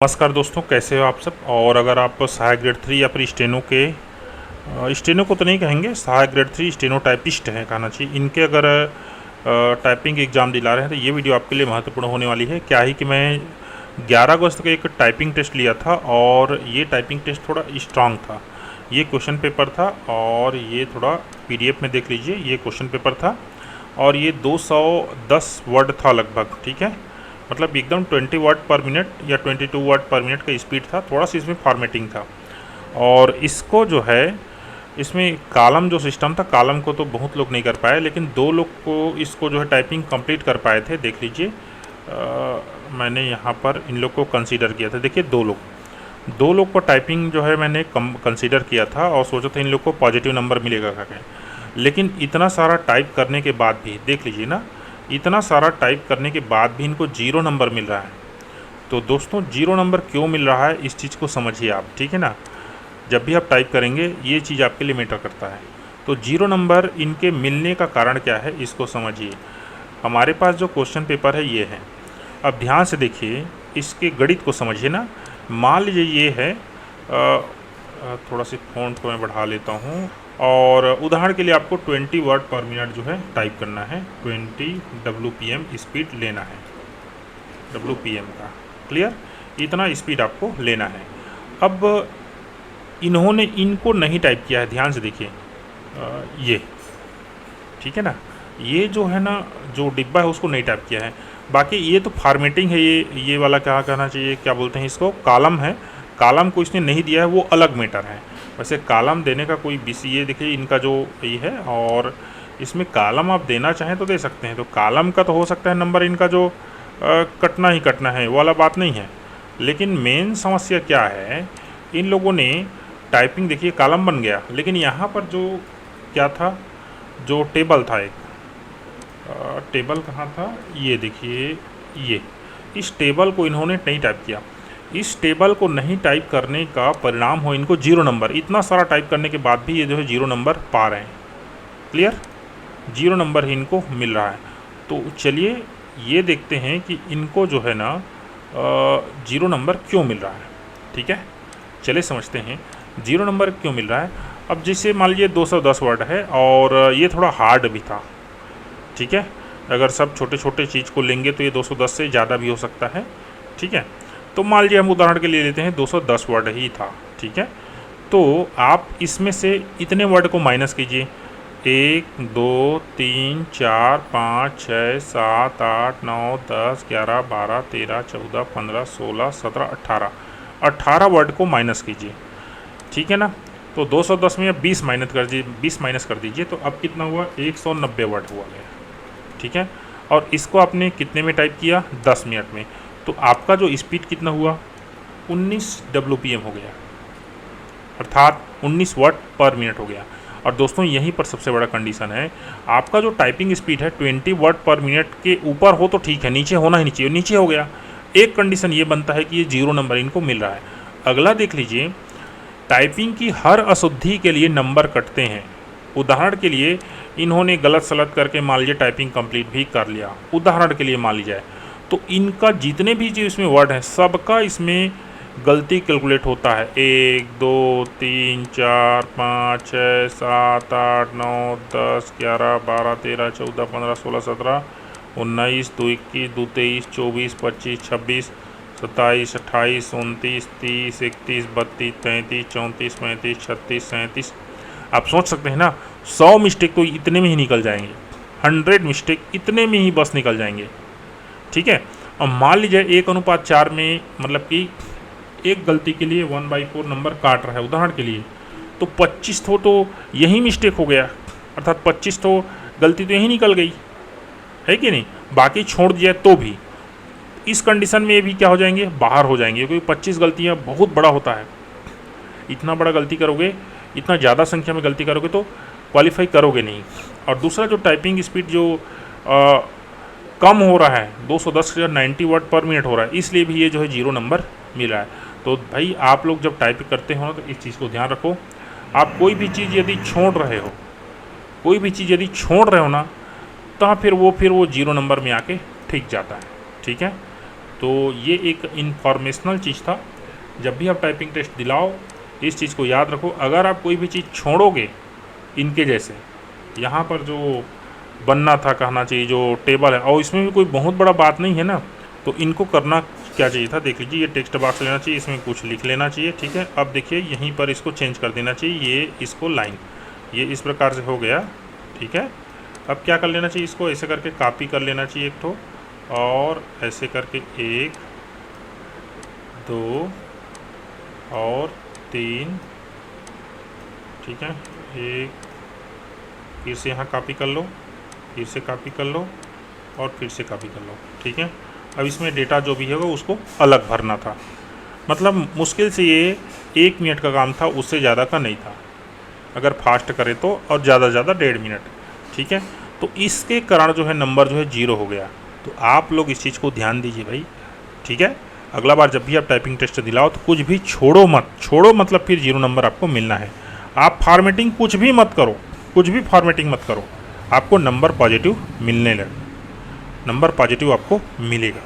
नमस्कार दोस्तों, कैसे हो आप सब। और अगर आप सहायक ग्रेड 3 या फिर स्टेनो के स्टेनो को तो नहीं कहेंगे, सहायक ग्रेड 3 स्टेनो टाइपिस्ट हैं कहना चाहिए, इनके अगर टाइपिंग एग्ज़ाम दिला रहे हैं तो ये वीडियो आपके लिए महत्वपूर्ण होने वाली है। क्या ही कि मैं 11 अगस्त को एक टाइपिंग टेस्ट लिया था और ये टाइपिंग टेस्ट थोड़ा स्ट्रांग था। ये क्वेश्चन पेपर था और ये थोड़ा PDF में देख लीजिए, ये क्वेश्चन पेपर था और ये 210 वर्ड था लगभग। ठीक है, मतलब एकदम 20 वर्ड पर मिनट या 22 वर्ड पर मिनट का स्पीड था। थोड़ा सा इसमें फॉर्मेटिंग था और इसको जो है, इसमें कॉलम जो सिस्टम था, कॉलम को तो बहुत लोग नहीं कर पाए, लेकिन 2 लोग को इसको जो है टाइपिंग कंप्लीट कर पाए थे। देख लीजिए, मैंने यहाँ पर इन लोग को कंसीडर किया था। देखिए, 2 लोग को टाइपिंग जो है मैंने कंसीडर किया था और सोचा था इन लोग को पॉजिटिव नंबर मिलेगा करके। लेकिन इतना सारा टाइप करने के बाद भी देख लीजिए ना, इतना सारा टाइप करने के बाद भी इनको 0 नंबर मिल रहा है। तो दोस्तों, 0 नंबर क्यों मिल रहा है, इस चीज़ को समझिए आप। ठीक है ना, जब भी आप टाइप करेंगे ये चीज़ आपके लिए मैटर करता है। तो 0 नंबर इनके मिलने का कारण क्या है, इसको समझिए। हमारे पास जो क्वेश्चन पेपर है ये है। अब ध्यान से देखिए, इसके गणित को समझिए ना। मान लीजिए ये है, थोड़ा सी फ़ॉन्ट को मैं बढ़ा लेता हूँ और उदाहरण के लिए आपको 20 वर्ड पर मिनट जो है टाइप करना है। 20 WPM स्पीड लेना है, WPM का। क्लियर, इतना स्पीड आपको लेना है। अब इन्होंने इनको नहीं टाइप किया है, ध्यान से देखिए, ये ठीक है ना, ये जो है ना, जो डिब्बा है उसको नहीं टाइप किया है। बाकी ये तो फॉर्मेटिंग है, ये वाला क्या कहना चाहिए, क्या बोलते हैं इसको, कॉलम है। कॉलम को इसने नहीं दिया है, वो अलग मैटर है। वैसे कॉलम देने का कोई विषय, ये देखिए इनका जो ये है, और इसमें कॉलम आप देना चाहें तो दे सकते हैं। तो कॉलम का तो हो सकता है नंबर इनका जो कटना ही कटना है, वो वाला बात नहीं है। लेकिन मेन समस्या क्या है, इन लोगों ने टाइपिंग, देखिए कॉलम बन गया, लेकिन यहाँ पर जो क्या था, जो टेबल था एक, टेबल कहाँ था, ये देखिए, ये इस टेबल को इन्होंने नहीं टाइप किया। इस टेबल को नहीं टाइप करने का परिणाम हो इनको 0 नंबर। इतना सारा टाइप करने के बाद भी ये जो है 0 नंबर पा रहे हैं। क्लियर, 0 नंबर ही इनको मिल रहा है। तो चलिए ये देखते हैं कि इनको जो है ना 0 नंबर क्यों मिल रहा है। ठीक है, चलिए समझते हैं 0 नंबर क्यों मिल रहा है। अब जैसे मान लीजिए 210 वर्ड है और ये थोड़ा हार्ड भी था। ठीक है, अगर सब छोटे छोटे चीज़ को लेंगे तो ये 210 से ज़्यादा भी हो सकता है। ठीक है, तो मान लीजिए हम उदाहरण के लिए लेते हैं 210 वर्ड ही था। ठीक है, तो आप इसमें से इतने वर्ड को माइनस कीजिए, 1 2 3 4 5 6 7 8 9 10 11 12 13 14 15 16 17 18 वर्ड को माइनस कीजिए। ठीक है ना, तो 210 में 20 माइनस कर दीजिए, तो अब कितना हुआ, 190 वर्ड हुआ गया। ठीक है, और इसको आपने कितने में टाइप किया, 10 मिनट में। तो आपका जो स्पीड कितना हुआ, 19 WPM हो गया, अर्थात 19 वर्ड पर मिनट हो गया। और दोस्तों, यहीं पर सबसे बड़ा कंडीशन है, आपका जो टाइपिंग स्पीड है 20 वर्ड पर मिनट के ऊपर हो तो ठीक है, नीचे होना ही नहीं चाहिए, नीचे हो गया। एक कंडीशन ये बनता है कि ये 0 नंबर इनको मिल रहा है। अगला देख लीजिए, टाइपिंग की हर अशुद्धि के लिए नंबर कटते हैं। उदाहरण के लिए इन्होंने गलत सलत करके मान लीजिए टाइपिंग कंप्लीट भी कर लिया, उदाहरण के लिए मान लीजिए, तो इनका जितने भी जो इसमें वर्ड हैं सबका इसमें गलती कैलकुलेट होता है। 1 2 3 4 5 6 7 8 9 10 11 12 13 14 15 16 17 19 2 21 2 23 24 25 26 27 28 29 30 31 32 33 34 35 36 37। आप सोच सकते हैं ना, 100 मिस्टेक तो इतने में ही निकल जाएंगे, 100 मिस्टेक इतने में ही बस निकल जाएंगे। ठीक है, और मान लीजिए 1:4 में, मतलब कि एक गलती के लिए 1/4 नंबर काट रहा है उदाहरण के लिए, तो 25 तो यही मिस्टेक हो गया, अर्थात 25 तो गलती तो यही निकल गई, है कि नहीं। बाकी छोड़ दिया तो भी इस कंडीशन में ये भी क्या हो जाएंगे, बाहर हो जाएंगे, क्योंकि 25 गलतियाँ बहुत बड़ा होता है। इतना बड़ा गलती करोगे, इतना ज़्यादा संख्या में गलती करोगे तो क्वालिफाई करोगे नहीं। और दूसरा, जो टाइपिंग स्पीड जो कम हो रहा है, 210 या 90 वर्ड पर मिनट हो रहा है, इसलिए भी ये जो है 0 नंबर मिला है। तो भाई आप लोग जब टाइप करते हो तो इस चीज़ को ध्यान रखो। आप कोई भी चीज़ यदि छोड़ रहे हो, तो फिर वो 0 नंबर में आके ठीक जाता है। ठीक है, तो ये एक इन्फॉर्मेशनल चीज़ था। जब भी आप टाइपिंग टेस्ट दिलाओ इस चीज़ को याद रखो। अगर आप कोई भी चीज़ छोड़ोगे इनके जैसे, यहाँ पर जो बनना था कहना चाहिए जो टेबल है, और इसमें भी कोई बहुत बड़ा बात नहीं है ना, तो इनको करना क्या चाहिए था, देख लीजिए, ये टेक्स्ट बॉक्स लेना चाहिए, इसमें कुछ लिख लेना चाहिए, ठीक है। अब देखिए यहीं पर इसको चेंज कर देना चाहिए, ये इसको लाइन, ये इस प्रकार से हो गया, ठीक है। अब क्या कर लेना चाहिए, इसको ऐसे करके कॉपी कर लेना चाहिए एक ठो, और ऐसे करके 1 2 और 3, ठीक है। एक फिर से यहाँ कॉपी कर लो, फिर से कॉपी कर लो, और फिर से कॉपी कर लो, ठीक है। अब इसमें डेटा जो भी होगा उसको अलग भरना था। मतलब मुश्किल से ये 1 मिनट का काम था, उससे ज़्यादा का नहीं था, अगर फास्ट करें तो, और ज़्यादा से ज़्यादा 1.5 मिनट, ठीक है। तो इसके कारण जो है नंबर जो है 0 हो गया। तो आप लोग इस चीज़ को ध्यान दीजिए भाई, ठीक है। अगला बार जब भी आप टाइपिंग टेस्ट दिलाओ तो कुछ भी छोड़ो मत, छोड़ो मतलब फिर 0 नंबर आपको मिलना है। आप फॉर्मेटिंग कुछ भी मत करो, कुछ भी फॉर्मेटिंग मत करो, आपको नंबर पॉजिटिव मिलने लगे, नंबर पॉजिटिव आपको मिलेगा।